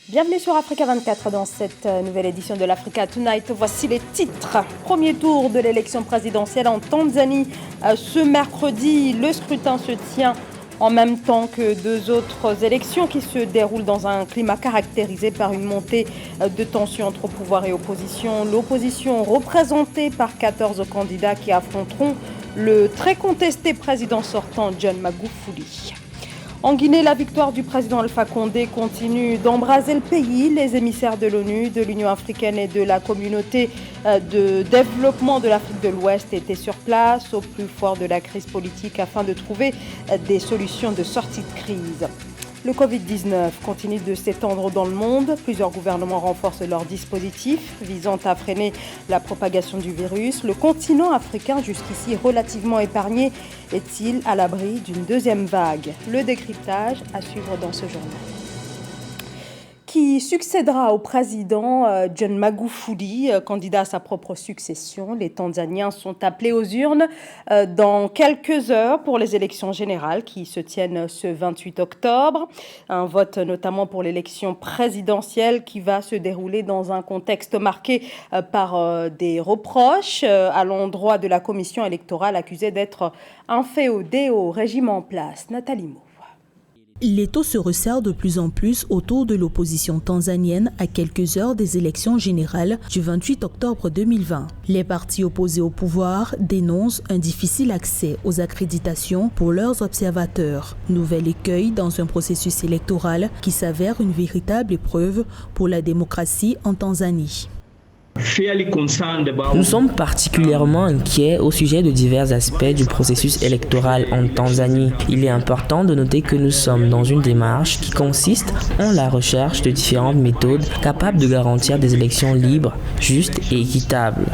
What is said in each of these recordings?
Bienvenue sur Africa 24 dans cette nouvelle édition de l'Africa Tonight. Voici les titres. Premier tour de l'élection présidentielle en Tanzanie. Ce mercredi, le scrutin se tient en même temps que deux autres élections qui se déroulent dans un climat caractérisé par une montée de tensions entre pouvoir et opposition. L'opposition représentée par 14 candidats qui affronteront le très contesté président sortant John Magufuli. En Guinée, la victoire du président Alpha Condé continue d'embraser le pays. Les émissaires de l'ONU, de l'Union africaine et de la communauté de développement de l'Afrique de l'Ouest étaient sur place au plus fort de la crise politique afin de trouver des solutions de sortie de crise. Le Covid-19 continue de s'étendre dans le monde. Plusieurs gouvernements renforcent leurs dispositifs visant à freiner la propagation du virus. Le continent africain, jusqu'ici relativement épargné, est-il à l'abri d'une deuxième vague? Le décryptage à suivre dans ce journal. Qui succédera au président John Magufuli, candidat à sa propre succession. Les Tanzaniens sont appelés aux urnes dans quelques heures pour les élections générales qui se tiennent ce 28 octobre. Un vote notamment pour l'élection présidentielle qui va se dérouler dans un contexte marqué par des reproches à l'endroit de la commission électorale accusée d'être inféodée au régime en place. Nathalie Mo. Les taux se resserrent de plus en plus autour de l'opposition tanzanienne à quelques heures des élections générales du 28 octobre 2020. Les partis opposés au pouvoir dénoncent un difficile accès aux accréditations pour leurs observateurs. Nouvel écueil dans un processus électoral qui s'avère une véritable épreuve pour la démocratie en Tanzanie. Nous sommes particulièrement inquiets au sujet de divers aspects du processus électoral en Tanzanie. Il est important de noter que nous sommes dans une démarche qui consiste en la recherche de différentes méthodes capables de garantir des élections libres, justes et équitables.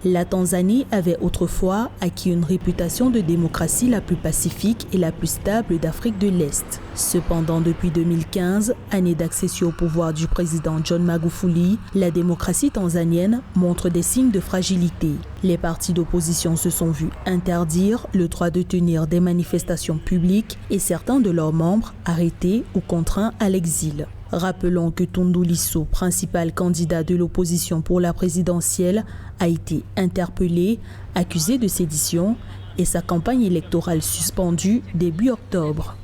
La Tanzanie avait autrefois acquis une réputation de démocratie la plus pacifique et la plus stable d'Afrique de l'Est. Cependant, depuis 2015, année d'accession au pouvoir du président John Magufuli, la démocratie tanzanienne montre des signes de fragilité. Les partis d'opposition se sont vus interdire le droit de tenir des manifestations publiques et certains de leurs membres arrêtés ou contraints à l'exil. Rappelons que Tundu Lissu, principal candidat de l'opposition pour la présidentielle, a été interpellé, accusé de sédition et sa campagne électorale suspendue début octobre.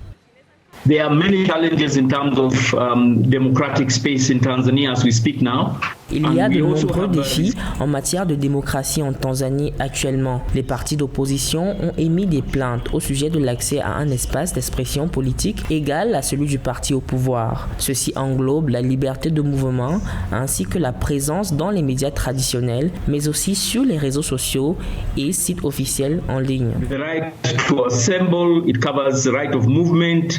There are many challenges in terms of democratic space in Tanzania as we speak now. Il y a de nombreux défis en matière de démocratie en Tanzanie actuellement. Les partis d'opposition ont émis des plaintes au sujet de l'accès à un espace d'expression politique égal à celui du parti au pouvoir. Ceci englobe la liberté de mouvement ainsi que la présence dans les médias traditionnels, mais aussi sur les réseaux sociaux et sites officiels en ligne. The right to assemble, it covers the right of movement.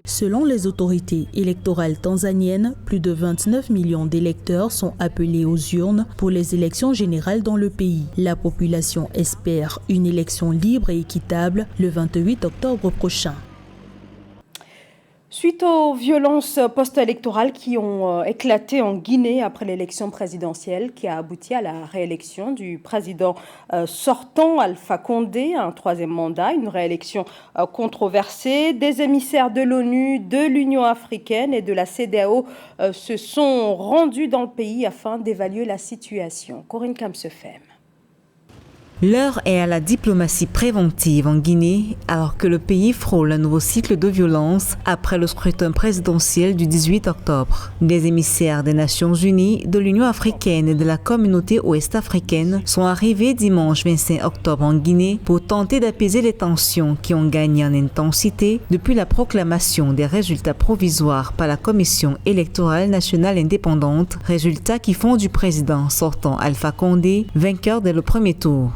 Selon les autorités électorales tanzaniennes, plus de 29 millions d'électeurs sont appelés aux urnes pour les élections générales dans le pays. La population espère une élection libre et équitable le 28 octobre prochain. Suite aux violences post-électorales qui ont éclaté en Guinée après l'élection présidentielle qui a abouti à la réélection du président sortant Alpha Condé, un troisième mandat, une réélection controversée, des émissaires de l'ONU, de l'Union africaine et de la CEDEAO se sont rendus dans le pays afin d'évaluer la situation. Corinne Kamsefem. L'heure est à la diplomatie préventive en Guinée alors que le pays frôle un nouveau cycle de violence après le scrutin présidentiel du 18 octobre. Des émissaires des Nations Unies, de l'Union africaine et de la communauté ouest-africaine sont arrivés dimanche 25 octobre en Guinée pour tenter d'apaiser les tensions qui ont gagné en intensité depuis la proclamation des résultats provisoires par la Commission électorale nationale indépendante, résultats qui font du président sortant Alpha Condé vainqueur dès le premier tour.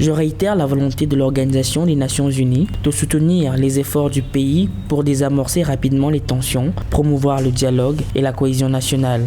Je réitère la volonté de l'Organisation des Nations Unies de soutenir les efforts du pays pour désamorcer rapidement les tensions, promouvoir le dialogue et la cohésion nationale.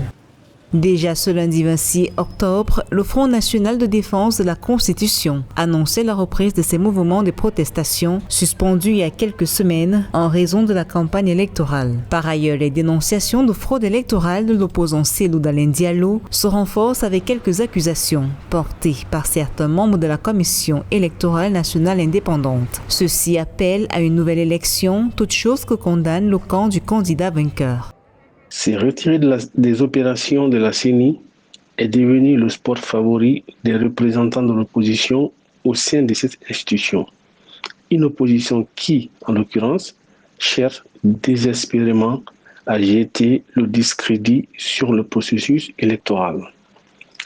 Déjà ce lundi 26 octobre, le Front national de défense de la Constitution annonçait la reprise de ces mouvements de protestation suspendus il y a quelques semaines en raison de la campagne électorale. Par ailleurs, les dénonciations de fraude électorale de l'opposant Cellou Dalein Diallo se renforcent avec quelques accusations portées par certains membres de la Commission électorale nationale indépendante. Ceux-ci appellent à une nouvelle élection, toute chose que condamne le camp du candidat vainqueur. Se retirer des opérations de la CENI est devenu le sport favori des représentants de l'opposition au sein de cette institution. Une opposition qui, en l'occurrence, cherche désespérément à jeter le discrédit sur le processus électoral.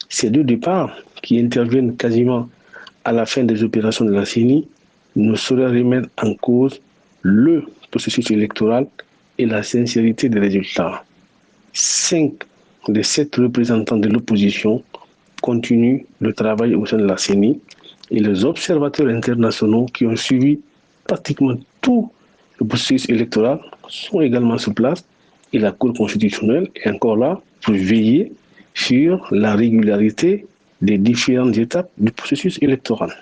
Ces deux départs, qui interviennent quasiment à la fin des opérations de la CENI, ne sauraient remettre en cause le processus électoral et la sincérité des résultats. 5 des 7 représentants de l'opposition continuent le travail au sein de la CENI et les observateurs internationaux qui ont suivi pratiquement tout le processus électoral sont également sur place et la Cour constitutionnelle est encore là pour veiller sur la régularité des différentes étapes du processus électoral.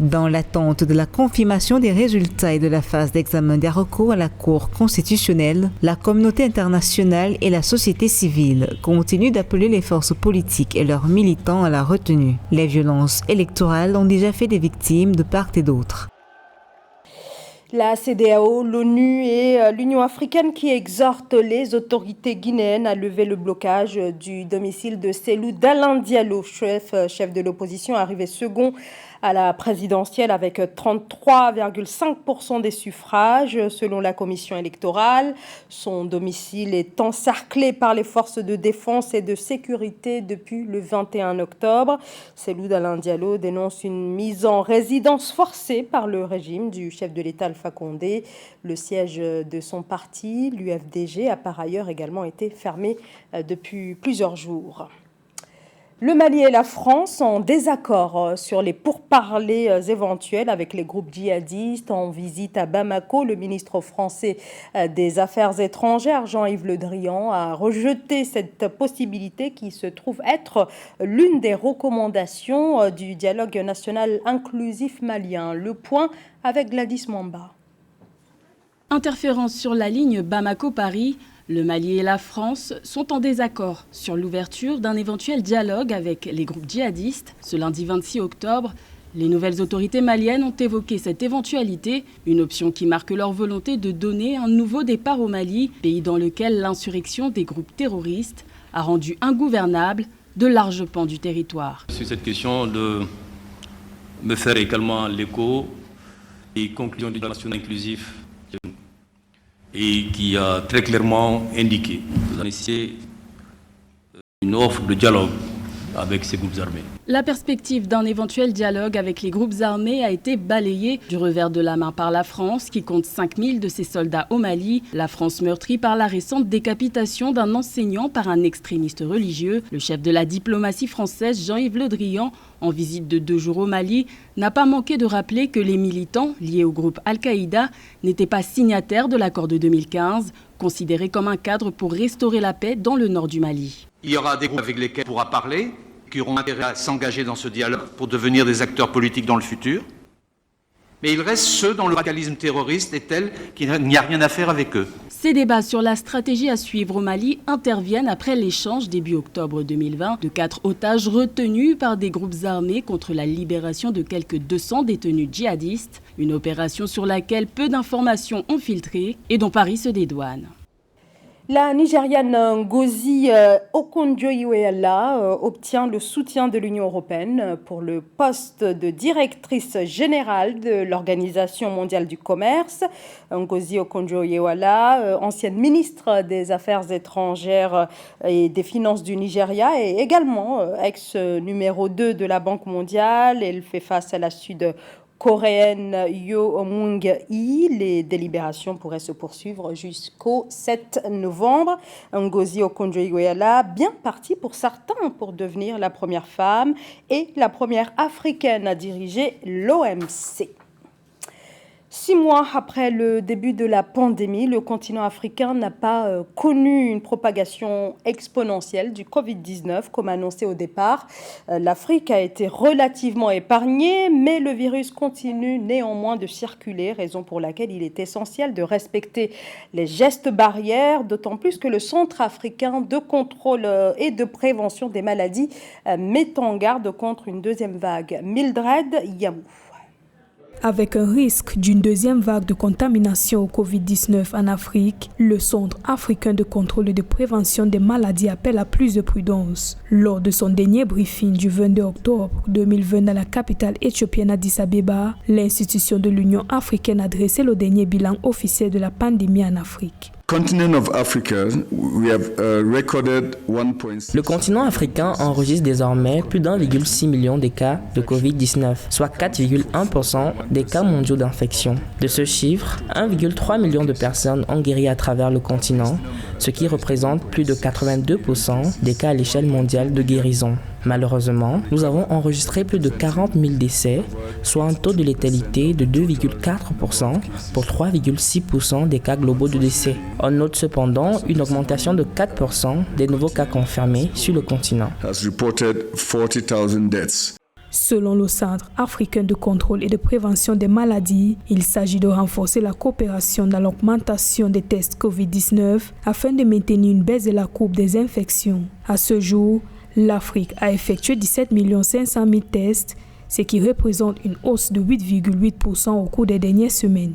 Dans l'attente de la confirmation des résultats et de la phase d'examen des recours à la Cour constitutionnelle, la communauté internationale et la société civile continuent d'appeler les forces politiques et leurs militants à la retenue. Les violences électorales ont déjà fait des victimes de part et d'autre. La CEDEAO, l'ONU et l'Union africaine qui exhortent les autorités guinéennes à lever le blocage du domicile de Cellou Dalein Diallo, chef de l'opposition, arrivé second à la présidentielle avec 33,5% des suffrages selon la commission électorale. Son domicile est encerclé par les forces de défense et de sécurité depuis le 21 octobre. Cellou Dalein Diallo dénonce une mise en résidence forcée par le régime du chef de l'État Alpha Condé. Le siège de son parti, l'UFDG, a par ailleurs également été fermé depuis plusieurs jours. Le Mali et la France en désaccord sur les pourparlers éventuels avec les groupes djihadistes. En visite à Bamako, le ministre français des Affaires étrangères, Jean-Yves Le Drian, a rejeté cette possibilité qui se trouve être l'une des recommandations du dialogue national inclusif malien. Le point avec Gladys Mwamba. Interférence sur la ligne Bamako-Paris. Le Mali et la France sont en désaccord sur l'ouverture d'un éventuel dialogue avec les groupes djihadistes. Ce lundi 26 octobre, les nouvelles autorités maliennes ont évoqué cette éventualité, une option qui marque leur volonté de donner un nouveau départ au Mali, pays dans lequel l'insurrection des groupes terroristes a rendu ingouvernable de larges pans du territoire. Sur cette question de me faire également l'écho des conclusions du dialogue national inclusif et qui a très clairement indiqué la nécessité d'une offre de dialogue avec ces groupes armés. La perspective d'un éventuel dialogue avec les groupes armés a été balayée du revers de la main par la France, qui compte 5000 de ses soldats au Mali. La France meurtrie par la récente décapitation d'un enseignant par un extrémiste religieux. Le chef de la diplomatie française, Jean-Yves Le Drian, en visite de 2 jours au Mali, n'a pas manqué de rappeler que les militants liés au groupe Al-Qaïda n'étaient pas signataires de l'accord de 2015, considéré comme un cadre pour restaurer la paix dans le nord du Mali. Il y aura des groupes avec lesquels on pourra parler, qui auront intérêt à s'engager dans ce dialogue pour devenir des acteurs politiques dans le futur. Mais il reste ceux dont le radicalisme terroriste est tel qu'il n'y a rien à faire avec eux. Ces débats sur la stratégie à suivre au Mali interviennent après l'échange début octobre 2020 de 4 otages retenus par des groupes armés contre la libération de quelques 200 détenus djihadistes. Une opération sur laquelle peu d'informations ont filtré et dont Paris se dédouane. La Nigériane Ngozi Okonjo-Iweala obtient le soutien de l'Union européenne pour le poste de directrice générale de l'Organisation mondiale du commerce. Ngozi Okonjo-Iweala, ancienne ministre des Affaires étrangères et des Finances du Nigeria, est également ex-numéro 2 de la Banque mondiale. Elle fait face à la sud-coréenne Yoo Moong-hee. Les délibérations pourraient se poursuivre jusqu'au 7 novembre. Ngozi Okonjo-Iweala, bien partie pour certains pour devenir la première femme et la première africaine à diriger l'OMC. 6 mois après le début de la pandémie, le continent africain n'a pas connu une propagation exponentielle du Covid-19 comme annoncé au départ. L'Afrique a été relativement épargnée, mais le virus continue néanmoins de circuler, raison pour laquelle il est essentiel de respecter les gestes barrières, d'autant plus que le Centre africain de contrôle et de prévention des maladies met en garde contre une deuxième vague. Mildred Yamou. Avec un risque d'une deuxième vague de contamination au Covid-19 en Afrique, le Centre africain de contrôle et de prévention des maladies appelle à plus de prudence. Lors de son dernier briefing du 22 octobre 2020 dans la capitale éthiopienne Addis Abeba, l'institution de l'Union africaine a dressé le dernier bilan officiel de la pandémie en Afrique. Le continent africain enregistre désormais plus d'1,6 million de cas de Covid-19, soit 4,1% des cas mondiaux d'infection. De ce chiffre, 1,3 million de personnes ont guéri à travers le continent, ce qui représente plus de 82% des cas à l'échelle mondiale de guérison. Malheureusement, nous avons enregistré plus de 40 000 décès, soit un taux de létalité de 2,4% pour 3,6% des cas globaux de décès. On note cependant une augmentation de 4% des nouveaux cas confirmés sur le continent. Selon le Centre africain de contrôle et de prévention des maladies, il s'agit de renforcer la coopération dans l'augmentation des tests COVID-19 afin de maintenir une baisse de la courbe des infections. À ce jour, l'Afrique a effectué 17 500 000 tests, ce qui représente une hausse de 8,8% au cours des dernières semaines.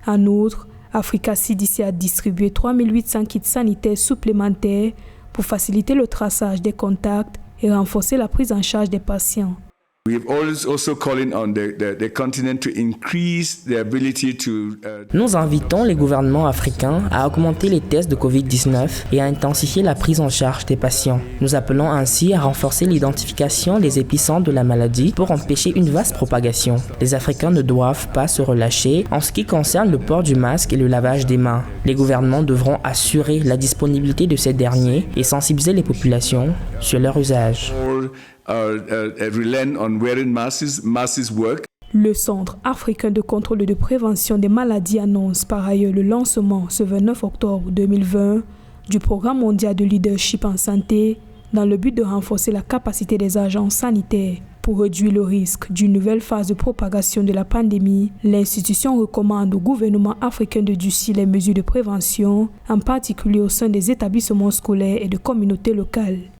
En outre, Africa CDC a distribué 3 800 kits sanitaires supplémentaires pour faciliter le traçage des contacts et renforcer la prise en charge des patients. Nous invitons les gouvernements africains à augmenter les tests de Covid-19 et à intensifier la prise en charge des patients. Nous appelons ainsi à renforcer l'identification des épicentres de la maladie pour empêcher une vaste propagation. Les Africains ne doivent pas se relâcher en ce qui concerne le port du masque et le lavage des mains. Les gouvernements devront assurer la disponibilité de ces derniers et sensibiliser les populations sur leur usage. Le Centre africain de contrôle et de prévention des maladies annonce par ailleurs le lancement ce 29 octobre 2020 du programme mondial de leadership en santé dans le but de renforcer la capacité des agences sanitaires. Pour réduire le risque d'une nouvelle phase de propagation de la pandémie, l'institution recommande au gouvernement africain de durcir les mesures de prévention, en particulier au sein des établissements scolaires et de communautés locales.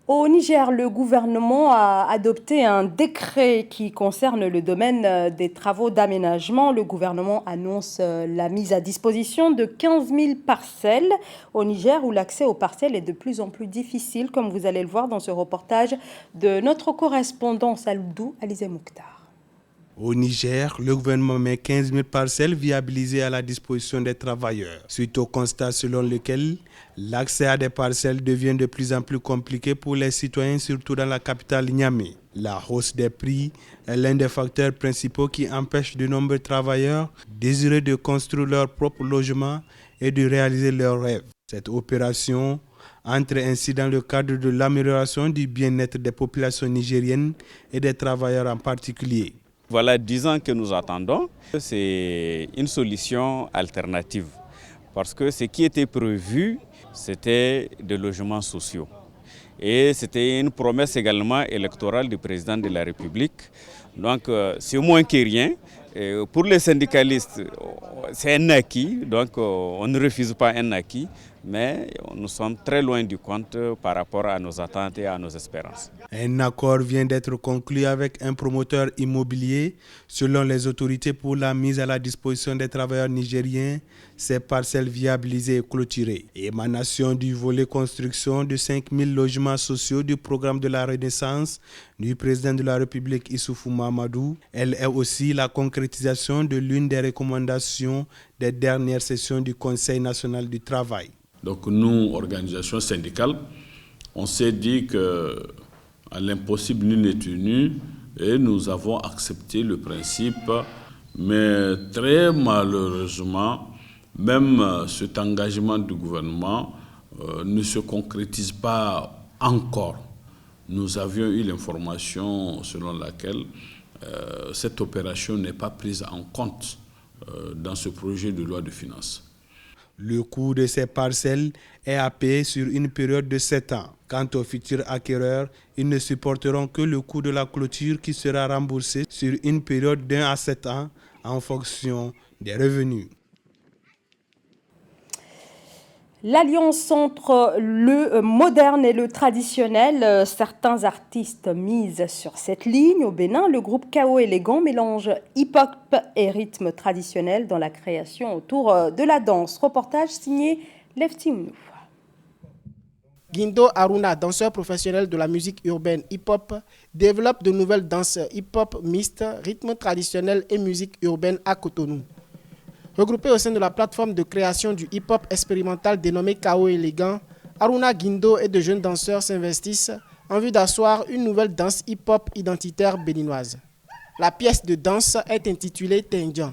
Au Niger, le gouvernement a adopté un décret qui concerne le domaine des travaux d'aménagement. Le gouvernement annonce la mise à disposition de 15 000 parcelles au Niger où l'accès aux parcelles est de plus en plus difficile, comme vous allez le voir dans ce reportage de notre correspondant Saloudou Alizé Mouktar. Au Niger, le gouvernement met 15 000 parcelles viabilisées à la disposition des travailleurs, suite au constat selon lequel l'accès à des parcelles devient de plus en plus compliqué pour les citoyens, surtout dans la capitale Niamey. La hausse des prix est l'un des facteurs principaux qui empêche de nombreux travailleurs désireux de construire leur propre logement et de réaliser leurs rêves. Cette opération entre ainsi dans le cadre de l'amélioration du bien-être des populations nigériennes et des travailleurs en particulier. Voilà 10 ans que nous attendons. C'est une solution alternative parce que ce qui était prévu, c'était des logements sociaux. Et c'était une promesse également électorale du président de la République. Donc c'est moins que rien. Et pour les syndicalistes, c'est un acquis, donc on ne refuse pas un acquis, mais nous sommes très loin du compte par rapport à nos attentes et à nos espérances. Un accord vient d'être conclu avec un promoteur immobilier. Selon les autorités, pour la mise à la disposition des travailleurs nigériens, ces parcelles viabilisées et clôturées. Émanation du volet construction de 5 000 logements sociaux du programme de la Renaissance du président de la République Issoufou Mahamadou. Elle est aussi la concrétisation de l'une des recommandations des dernières sessions du Conseil national du travail. Donc nous, organisations syndicales, on s'est dit qu'à l'impossible nul n'est tenu et nous avons accepté le principe, mais très malheureusement, même cet engagement du gouvernement ne se concrétise pas encore. Nous avions eu l'information selon laquelle cette opération n'est pas prise en compte dans ce projet de loi de finances. Le coût de ces parcelles est à payer sur une période de 7 ans. Quant aux futurs acquéreurs, ils ne supporteront que le coût de la clôture qui sera remboursé sur une période d'1 à 7 ans en fonction des revenus. L'alliance entre le moderne et le traditionnel, certains artistes misent sur cette ligne. Au Bénin, le groupe Chaos Élégant mélange hip-hop et rythme traditionnel dans la création autour de la danse. Reportage signé Lefty Mnou. Guindo Aruna, danseur professionnel de la musique urbaine hip-hop, développe de nouvelles danses hip-hop mixtes, rythme traditionnel et musique urbaine à Cotonou. Regroupé au sein de la plateforme de création du hip-hop expérimental dénommé Chaos Élégant, Aruna Guindo et de jeunes danseurs s'investissent en vue d'asseoir une nouvelle danse hip-hop identitaire béninoise. La pièce de danse est intitulée Tendjan.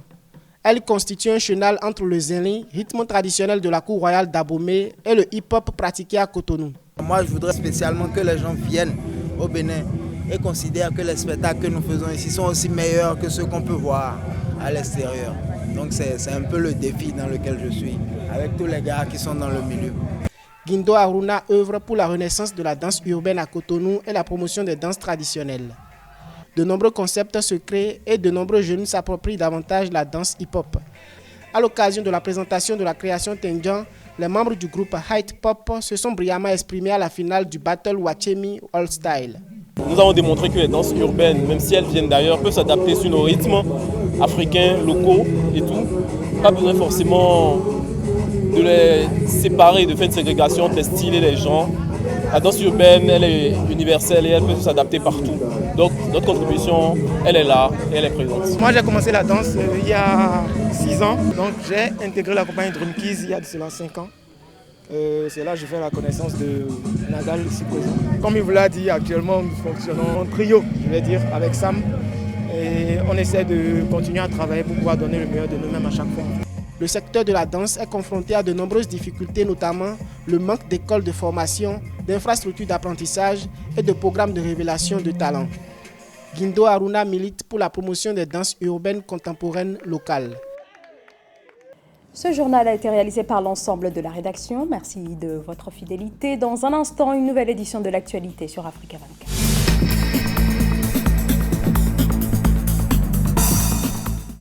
Elle constitue un chenal entre le zéli, rythme traditionnel de la cour royale d'Abomey, et le hip-hop pratiqué à Cotonou. Moi, je voudrais spécialement que les gens viennent au Bénin et considèrent que les spectacles que nous faisons ici sont aussi meilleurs que ceux qu'on peut voir à l'extérieur. Donc c'est un peu le défi dans lequel je suis, avec tous les gars qui sont dans le milieu. Guindo Aruna œuvre pour la renaissance de la danse urbaine à Cotonou et la promotion des danses traditionnelles. De nombreux concepts se créent et de nombreux jeunes s'approprient davantage la danse hip-hop. À l'occasion de la présentation de la création Tendjan, les membres du groupe Hyde Pop se sont brillamment exprimés à la finale du Battle Wachemi All Style. Nous avons démontré que les danses urbaines, même si elles viennent d'ailleurs, peuvent s'adapter sur nos rythmes africains, locaux et tout. Pas besoin forcément de les séparer, de faire une ségrégation entre les styles et les genres. La danse urbaine, elle est universelle et elle peut s'adapter partout. Donc notre contribution, elle est là et elle est présente. Moi j'ai commencé la danse il y a 6 ans. Donc j'ai intégré la compagnie Drum Keys il y a de cela 5 ans. C'est là que j'ai fait la connaissance de Nadal ici présent. Comme il vous l'a dit, actuellement nous fonctionnons en trio, je vais dire, avec Sam. Et on essaie de continuer à travailler pour pouvoir donner le meilleur de nous-mêmes à chaque fois. Le secteur de la danse est confronté à de nombreuses difficultés, notamment le manque d'écoles de formation, d'infrastructures d'apprentissage et de programmes de révélation de talents. Guindo Aruna milite pour la promotion des danses urbaines contemporaines locales. Ce journal a été réalisé par l'ensemble de la rédaction. Merci de votre fidélité. Dans un instant, une nouvelle édition de l'actualité sur Africa 24.